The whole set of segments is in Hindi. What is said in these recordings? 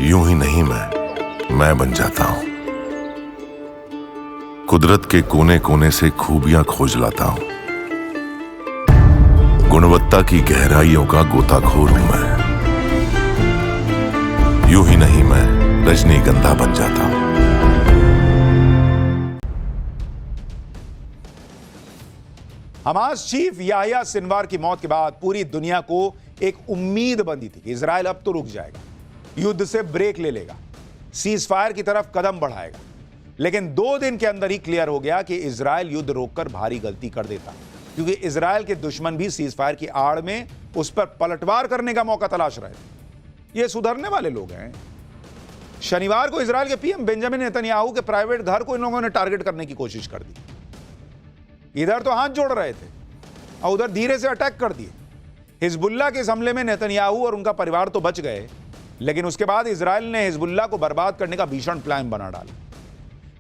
यूं ही नहीं मैं बन जाता हूं। कुदरत के कोने कोने से खूबियां खोज लाता हूं। गुणवत्ता की गहराइयों का गोताखोर हूं मैं। यूं ही नहीं मैं रजनीगंधा बन जाता हूं। हमास चीफ याह्या सिनवार की मौत के बाद पूरी दुनिया को एक उम्मीद बंधी थी कि इजराइल अब तो रुक जाएगा, युद्ध से ब्रेक ले लेगा, सीज फायर की तरफ कदम बढ़ाएगा। लेकिन 2 दिन के अंदर ही क्लियर हो गया कि इजराइल युद्ध रोककर भारी गलती कर देता, क्योंकि इजराइल के दुश्मन भी सीज फायर की आड़ में उस पर पलटवार करने का मौका तलाश रहे थे। ये सुधरने वाले लोग हैं। शनिवार को इजराइल के पीएम बेंजामिन नेतन्याहू के प्राइवेट घर को इन लोगों ने टारगेट करने की कोशिश कर दी। इधर तो हाथ जोड़ रहे थे और उधर धीरे से अटैक कर दिए। हिजबुल्लाह के इस हमले में नेतन्याहू और उनका परिवार तो बच गए, लेकिन उसके बाद इजराइल ने हिजबुल्लाह को बर्बाद करने का भीषण प्लान बना डाला।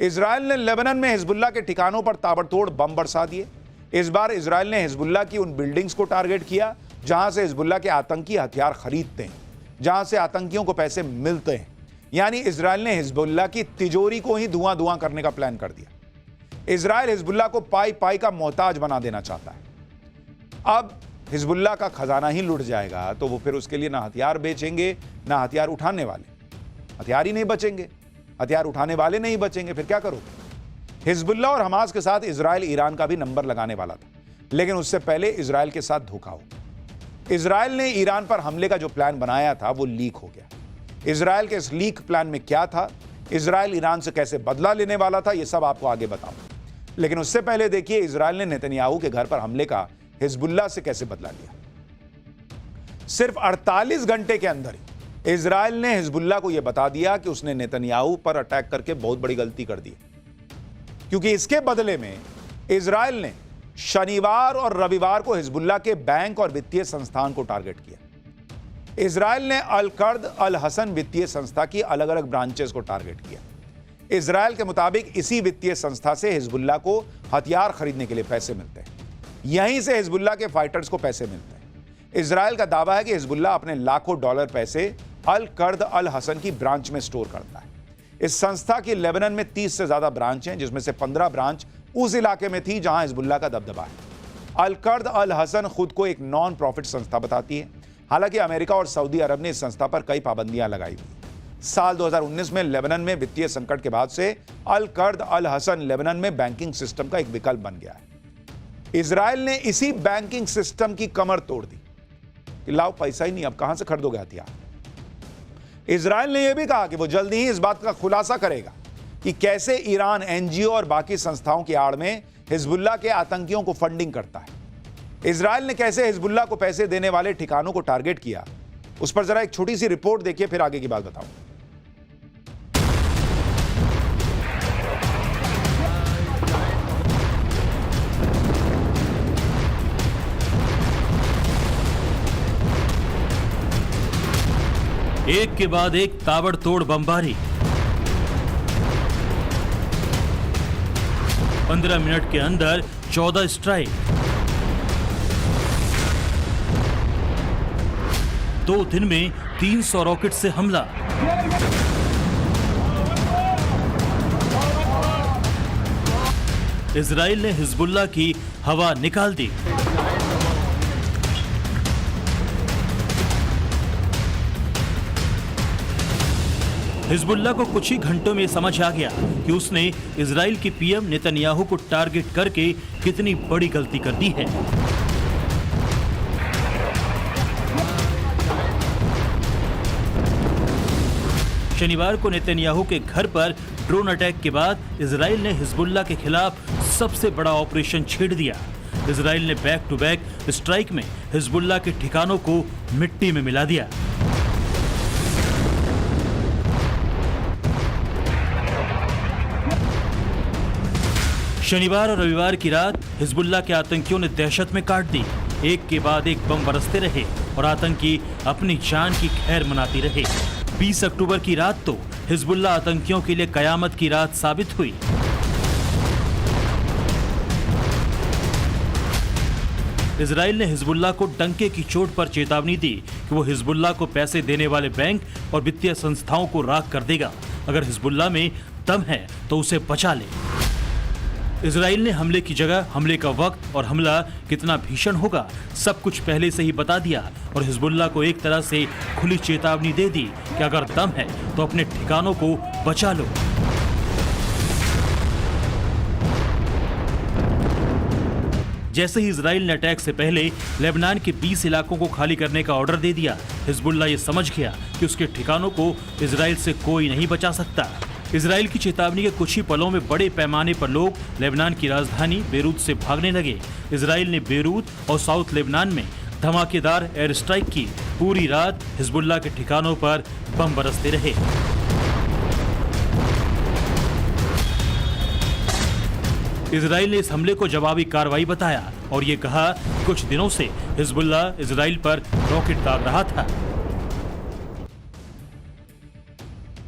इजराइल ने लेबनान में हिजबुल्लाह के ठिकानों पर ताबड़तोड़ बम बरसा दिए। इस बार इजराइल ने हिजबुल्लाह की उन बिल्डिंग्स को टारगेट किया जहां से हिजबुल्लाह के आतंकी हथियार खरीदते हैं, जहां से आतंकियों को पैसे मिलते हैं। यानी इजराइल ने हिजबुल्लाह की तिजोरी को ही धुआं धुआं करने का प्लान कर दिया। इजराइल हिजबुल्लाह को पाई पाई का मोहताज बना देना चाहता है। अब हिजबुल्लाह का खजाना ही लुट जाएगा तो वो फिर उसके लिए ना हथियार बेचेंगे, ना हथियार उठाने वाले। हथियार ही नहीं बचेंगे, हथियार उठाने वाले नहीं बचेंगे, फिर क्या करोगे? हिजबुल्लाह और हमास के साथ इजराइल ईरान का भी नंबर लगाने वाला था, लेकिन उससे पहले इजराइल के साथ धोखा हो गया। इजराइल ने ईरान पर हमले का जो प्लान बनाया था वो लीक हो गया। इजराइल के इस लीक प्लान में क्या था, इजराइल ईरान से कैसे बदला लेने वाला था, ये सब आपको आगे बताऊंगा। लेकिन उससे पहले देखिए इजराइल ने नेतन्याहू के घर पर हमले का हिजबुल्लाह से कैसे बदला लिया। सिर्फ 48 घंटे के अंदर ही इजराइल ने हिजबुल्लाह को यह बता दिया कि उसने नेतन्याहू पर अटैक करके बहुत बड़ी गलती कर दी, क्योंकि इसके बदले में इजराइल ने शनिवार और रविवार को हिजबुल्लाह के बैंक और वित्तीय संस्थान को टारगेट किया। इजराइल ने अल कर्द अल हसन वित्तीय संस्था की अलग अलग ब्रांचेस को टारगेट किया। इजराइल के मुताबिक इसी वित्तीय संस्था से हिजबुल्लाह को हथियार खरीदने के लिए पैसे मिलते हैं, यहीं से हिजबुल्लाह के फाइटर्स को पैसे मिलते हैं। इजराइल का दावा है कि हिजबुल्लाह अपने लाखों डॉलर पैसे अल कर्द अल हसन की ब्रांच में स्टोर करता है। इस संस्था की लेबनान में 30 से ज्यादा ब्रांच हैं, जिसमें से 15 ब्रांच उस इलाके में थी जहां हिजबुल्लाह का दबदबा है। अल कर्द अल हसन खुद को एक नॉन प्रॉफिट संस्था बताती है। हालांकि अमेरिका और सऊदी अरब ने इस संस्था पर कई पाबंदियां लगाई हुई। साल 2019 में लेबनान में वित्तीय संकट के बाद से अल कर्द अल हसन लेबनान में बैंकिंग सिस्टम का एक विकल्प बन गया है। इजराइल ने इसी बैंकिंग सिस्टम की कमर तोड़ दी कि लाओ पैसा ही नहीं, अब कहां से खरीदोगे हथियार। इजराइल ने यह भी कहा कि वो जल्दी ही इस बात का खुलासा करेगा कि कैसे ईरान एनजीओ और बाकी संस्थाओं की आड़ में हिजबुल्लाह के आतंकियों को फंडिंग करता है। इजराइल ने कैसे हिजबुल्लाह को पैसे देने वाले ठिकानों को टारगेट किया, उस पर जरा एक छोटी सी रिपोर्ट देखिए, फिर आगे की बात बताऊं। एक के बाद एक ताबड़तोड़ बमबारी। 15 मिनट के अंदर 14 स्ट्राइक। 2 दिन में 300 रॉकेट से हमला। इजराइल ने हिजबुल्लाह की हवा निकाल दी। हिजबुल्लाह को कुछ ही घंटों में समझ आ गया कि उसने इजराइल के पीएम नेतन्याहू को टारगेट करके कितनी बड़ी गलती कर दी है। शनिवार को नेतन्याहू के घर पर ड्रोन अटैक के बाद इजराइल ने हिजबुल्लाह के खिलाफ सबसे बड़ा ऑपरेशन छेड़ दिया। इजराइल ने बैक टू बैक स्ट्राइक में हिजबुल्लाह के ठिकानों को मिट्टी में मिला दिया। शनिवार और रविवार की रात हिजबुल्लाह के आतंकियों ने दहशत में काट दी। एक के बाद एक बम बरसते रहे और आतंकी अपनी जान की खैर मनाती रहे। 20 अक्टूबर की रात तो हिजबुल्लाह आतंकियों के लिए कयामत की रात साबित हुई। इजराइल ने हिजबुल्लाह को डंके की चोट पर चेतावनी दी कि वो हिजबुल्लाह को पैसे देने वाले बैंक और वित्तीय संस्थाओं को राख कर देगा। अगर हिजबुल्लाह में दम है तो उसे बचा ले। इजराइल ने हमले की जगह, हमले का वक्त और हमला कितना भीषण होगा सब कुछ पहले से ही बता दिया और हिजबुल्लाह को एक तरह से खुली चेतावनी दे दी कि अगर दम है तो अपने ठिकानों को बचा लो। जैसे ही इजराइल ने अटैक से पहले लेबनान के 20 इलाकों को खाली करने का ऑर्डर दे दिया, हिजबुल्लाह ये समझ गया कि उसके ठिकानों को इजराइल से कोई नहीं बचा सकता। इजराइल की चेतावनी के कुछ ही पलों में बड़े पैमाने पर लोग लेबनान की राजधानी बेरूत से भागने लगे। इजराइल ने बेरूत और साउथ लेबनान में धमाकेदार एयर स्ट्राइक की। पूरी रात हिजबुल्लाह के ठिकानों पर बम बरसते रहे। इजराइल ने इस हमले को जवाबी कार्रवाई बताया और ये कहा कुछ दिनों से हिजबुल्लाह इजराइल पर रॉकेट दाग रहा था।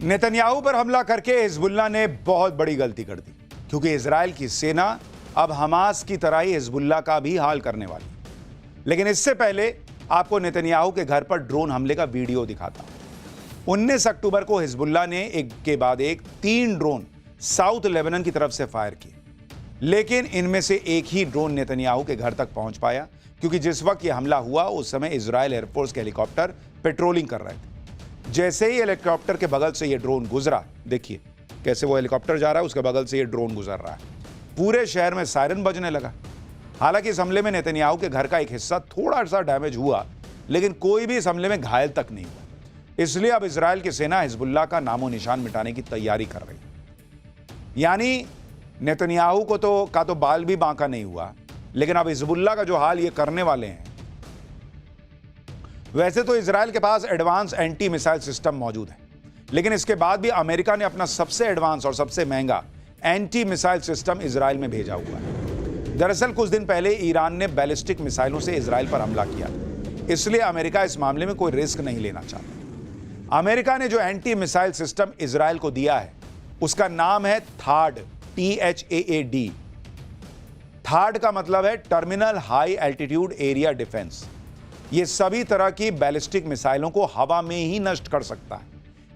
नेतन्याहू पर हमला करके हिजबुल्लाह ने बहुत बड़ी गलती कर दी, क्योंकि इजराइल की सेना अब हमास की तरह ही हिजबुल्लाह का भी हाल करने वाली। लेकिन इससे पहले आपको नेतन्याहू के घर पर ड्रोन हमले का वीडियो दिखाता हूं। 19 अक्टूबर को हिजबुल्लाह ने एक के बाद एक 3 ड्रोन साउथ लेबनान की तरफ से फायर किए, लेकिन इनमें से एक ही ड्रोन नेतन्याहू के घर तक पहुंच पाया, क्योंकि जिस वक्त यह हमला हुआ उस समय इजराइल एयरफोर्स के हेलीकॉप्टर पेट्रोलिंग कर रहे थे। जैसे ही हेलीकॉप्टर के बगल से यह ड्रोन गुजरा, देखिए कैसे वो हेलीकॉप्टर जा रहा है, उसके बगल से यह ड्रोन गुजर रहा है। पूरे शहर में सायरन बजने लगा। हालांकि इस हमले में नेतन्याहू के घर का एक हिस्सा थोड़ा सा डैमेज हुआ, लेकिन कोई भी इस हमले में घायल तक नहीं हुआ। इसलिए अब इजराइल की सेना हिजबुल्लाह का नामो निशान मिटाने की तैयारी कर रही है। यानी नेतन्याहू को तो बाल भी बांका नहीं हुआ, लेकिन अब हिजबुल्लाह का जो हाल ये करने वाले हैं। वैसे तो इजराइल के पास एडवांस एंटी मिसाइल सिस्टम मौजूद है, लेकिन इसके बाद भी अमेरिका ने अपना सबसे एडवांस और सबसे महंगा एंटी मिसाइल सिस्टम इजराइल में भेजा हुआ है। दरअसल कुछ दिन पहले ईरान ने बैलिस्टिक मिसाइलों से इजराइल पर हमला किया, इसलिए अमेरिका इस मामले में कोई रिस्क नहीं लेना चाहता। अमेरिका ने जो एंटी मिसाइल सिस्टम इजराइल को दिया है उसका नाम है थाड, THAAD। थाड का मतलब है terminal high altitude area defence. ये सभी तरह की बैलिस्टिक मिसाइलों को हवा में ही नष्ट कर सकता है।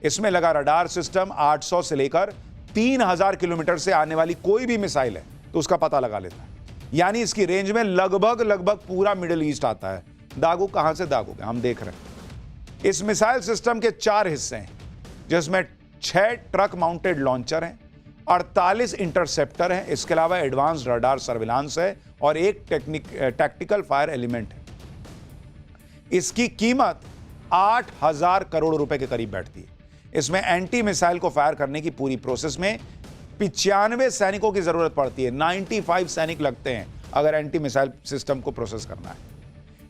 इसमें लगा रडार सिस्टम 800 से लेकर 3000 किलोमीटर से आने वाली कोई भी मिसाइल है तो उसका पता लगा लेता है। यानी इसकी रेंज में लगभग पूरा मिडिल ईस्ट आता है। दागो कहां से दागोगे, हम देख रहे हैं। इस मिसाइल सिस्टम के 4 हिस्से हैं, जिसमें 6 ट्रक माउंटेड लॉन्चर हैं, 48 इंटरसेप्टर हैं, इसके अलावा एडवांस रडार सर्विलांस है और एक टैक्टिकल फायर एलिमेंट है। इसकी कीमत 8000 करोड़ रुपए के करीब बैठती है। इसमें एंटी मिसाइल को फायर करने की पूरी प्रोसेस में 95 सैनिकों की जरूरत पड़ती है। 95 सैनिक लगते हैं अगर एंटी मिसाइल सिस्टम को प्रोसेस करना है।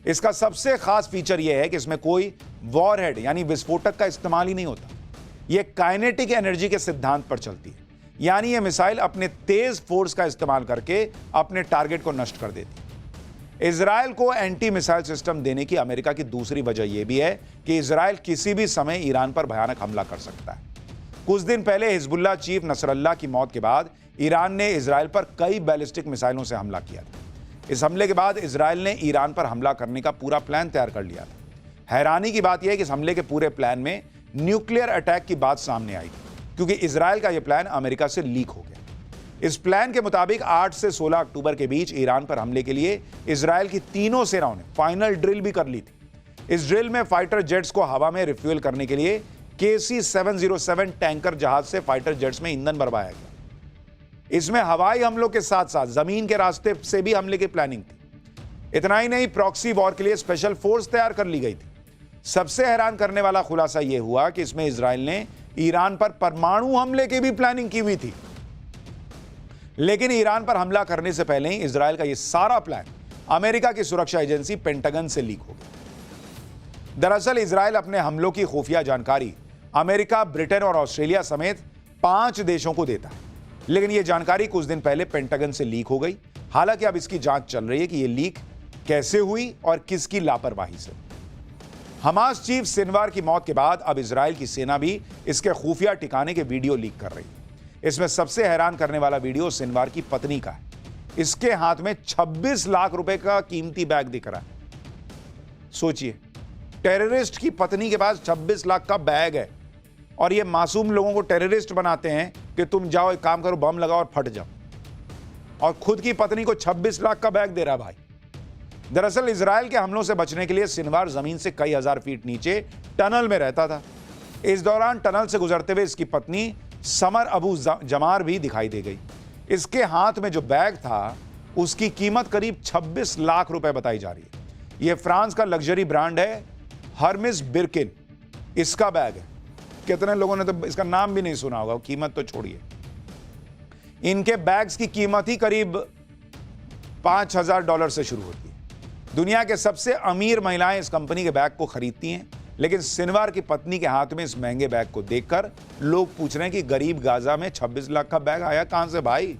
इसका सबसे खास फीचर यह है कि इसमें कोई वॉरहेड यानी विस्फोटक का इस्तेमाल ही नहीं होता। यह काइनेटिक एनर्जी के सिद्धांत पर चलती है, यानी यह मिसाइल अपने तेज फोर्स का इस्तेमाल करके अपने टारगेट को नष्ट कर देती है। इजराइल को एंटी मिसाइल सिस्टम देने की अमेरिका की दूसरी वजह यह भी है कि इजराइल किसी भी समय ईरान पर भयानक हमला कर सकता है। कुछ दिन पहले हिजबुल्लाह चीफ नसरल्लाह की मौत के बाद ईरान ने इजराइल पर कई बैलिस्टिक मिसाइलों से हमला किया था। इस हमले के बाद इजराइल ने ईरान पर हमला करने का पूरा प्लान तैयार कर लिया था। हैरानी की बात यह है कि इस हमले के पूरे प्लान में न्यूक्लियर अटैक की बात सामने आई थी, क्योंकि इजराइल का यह प्लान अमेरिका से लीक हो गया। इस प्लान के मुताबिक 8 से 16 अक्टूबर के बीच ईरान पर हमले के लिए इजराइल की तीनों सेनाओं ने फाइनल ड्रिल भी कर ली थी। इस ड्रिल में फाइटर जेट्स को हवा में रिफ्यूल करने के लिए KC-707 टैंकर जहाज से फाइटर जेट्स में ईंधन भरवाया गया। इसमें हवाई हमलों के साथ साथ जमीन के रास्ते से भी हमले की प्लानिंग थी। इतना ही नहीं, प्रॉक्सी वॉर के लिए स्पेशल फोर्स तैयार कर ली गई थी। सबसे हैरान करने वाला खुलासा यह हुआ कि इसमें इजराइल ने ईरान पर परमाणु हमले की भी प्लानिंग की हुई थी। लेकिन ईरान पर हमला करने से पहले ही इजराइल का यह सारा प्लान अमेरिका की सुरक्षा एजेंसी पेंटागन से लीक हो गया। दरअसल इजराइल अपने हमलों की खुफिया जानकारी अमेरिका, ब्रिटेन और ऑस्ट्रेलिया समेत 5 देशों को देता है, लेकिन यह जानकारी कुछ दिन पहले पेंटागन से लीक हो गई। हालांकि अब इसकी जांच चल रही है कि यह लीक कैसे हुई और किसकी लापरवाही से। हमास चीफ सिनवार की मौत के बाद अब इजराइल की सेना भी इसके खुफिया ठिकाने के वीडियो लीक कर रही है। इसमें सबसे हैरान करने वाला वीडियो सिनवार की पत्नी का है। इसके हाथ में 26 लाख रुपए का कीमती बैग दिख रहा है। सोचिए, टेररिस्ट की पत्नी के पास 26 लाख का बैग है और ये मासूम लोगों को टेररिस्ट बनाते हैं कि तुम जाओ एक काम करो, बम लगाओ और फट जाओ, और खुद की पत्नी को 26 लाख का बैग दे रहा भाई। दरअसल इजराइल के हमलों से बचने के लिए सिनवार जमीन से कई हजार फीट नीचे टनल में रहता था। इस दौरान टनल से गुजरते हुए इसकी पत्नी समर अबू जमार भी दिखाई दे गई। इसके हाथ में जो बैग था उसकी कीमत करीब 26 लाख रुपए बताई जा रही है। यह फ्रांस का लग्जरी ब्रांड है हर्मेस बिर्किन, इसका बैग है। कितने लोगों ने तो इसका नाम भी नहीं सुना होगा, कीमत तो छोड़िए। इनके बैग्स की कीमत ही करीब $5,000 से शुरू होती है। दुनिया के सबसे अमीर महिलाएं इस कंपनी के बैग को खरीदती हैं, लेकिन सिनवार की पत्नी के हाथ में इस महंगे बैग को देखकर लोग पूछ रहे हैं कि गरीब गाजा में 26 लाख का बैग आया कहां से भाई?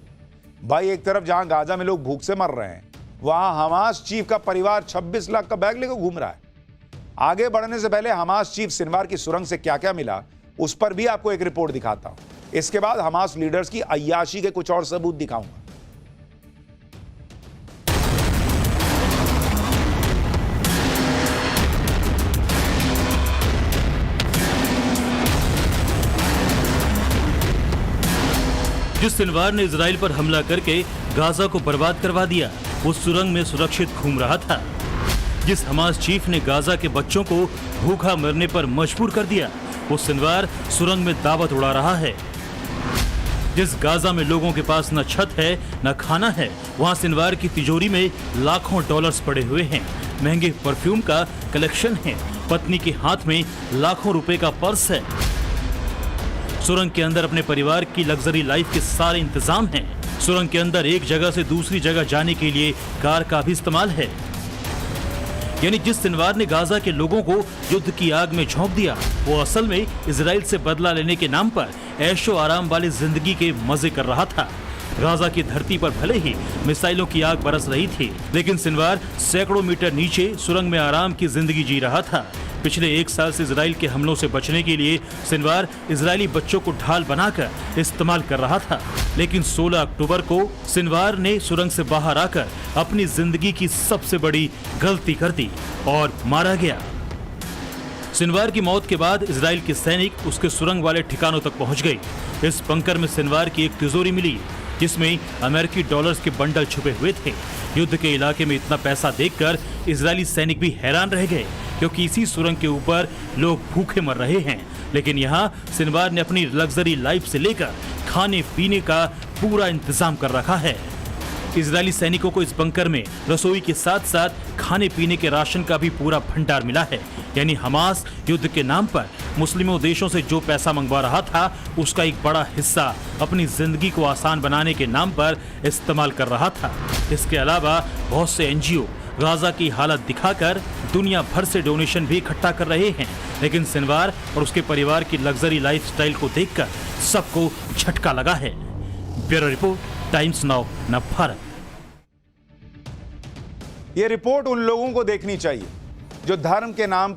भाई एक तरफ जहां गाजा में लोग भूख से मर रहे हैं, वहां हमास चीफ का परिवार 26 लाख का बैग लेकर घूम रहा है। आगे बढ़ने से पहले हमास चीफ सिनवार की सुरंग से क्या क्या मिला उस पर भी आपको एक रिपोर्ट दिखाता हूं। इसके बाद हमास लीडर्स की अय्याशी के कुछ और सबूत दिखाऊंगा। जिस सिनवार ने इजराइल पर हमला करके गाजा को बर्बाद करवा दिया, वो सुरंग में सुरक्षित घूम रहा था। जिस हमास चीफ ने गाजा के बच्चों को भूखा मरने पर मजबूर कर दिया, वो सिनवार सुरंग में दावत उड़ा रहा है। जिस गाजा में लोगों के पास न छत है न खाना है, वहां सिनवार की तिजोरी में लाखों डॉलर्स पड़े हुए हैं, महंगे परफ्यूम का कलेक्शन है, पत्नी के हाथ में लाखों रुपए का पर्स है। सुरंग के अंदर अपने परिवार की लग्जरी लाइफ के सारे इंतजाम हैं। सुरंग के अंदर एक जगह से दूसरी जगह जाने के लिए कार का भी इस्तेमाल है। यानी जिस सिनवार ने गाजा के लोगों को युद्ध की आग में झोंक दिया, वो असल में इजराइल से बदला लेने के नाम पर ऐशो आराम वाली जिंदगी के मजे कर रहा था। गाजा की धरती पर भले ही मिसाइलों की आग बरस रही थी, लेकिन सिनवार सैकड़ों मीटर नीचे सुरंग में आराम की जिंदगी जी रहा था। पिछले 1 साल से इजराइल के हमलों से बचने के लिए सिनवार इजरायली बच्चों को ढाल बनाकर इस्तेमाल कर रहा था। लेकिन 16 अक्टूबर को सिनवार ने सुरंग से बाहर आकर अपनी जिंदगी की सबसे बड़ी गलती कर दी और मारा गया। सिनवार की मौत के बाद इजराइल के सैनिक उसके सुरंग वाले ठिकानों तक पहुंच गए। इस बंकर में सिनवार की एक तिजोरी मिली जिसमें अमेरिकी डॉलर्स के बंडल छुपे हुए थे। युद्ध के इलाके में इतना पैसा देखकर इजरायली सैनिक भी हैरान रह गए, क्योंकि इसी सुरंग के ऊपर लोग भूखे मर रहे हैं। लेकिन यहाँ सिनवार ने अपनी लग्जरी लाइफ से लेकर खाने पीने का पूरा इंतजाम कर रखा है। इजरायली सैनिकों को इस बंकर में रसोई के साथ साथ खाने पीने के राशन का भी पूरा भंडार मिला है। यानी हमास युद्ध के नाम पर मुस्लिमों देशों से जो पैसा मंगवा रहा था, उसका एक बड़ा हिस्सा अपनी जिंदगी को आसान बनाने के नाम पर इस्तेमाल कर रहा था। इसके अलावा बहुत से NGO गाजा की हालत दिखाकर दुनिया भर से डोनेशन भी इकट्ठा कर रहे हैं। लेकिन सिनवार और उसके परिवार की लग्जरी लाइफस्टाइल को देखकर सबको झटका लगा है। ब्यूरो रिपोर्ट, टाइम्स नाउ न भारत। यह रिपोर्ट उन लोगों को देखनी चाहिए जो धर्म के नाम पर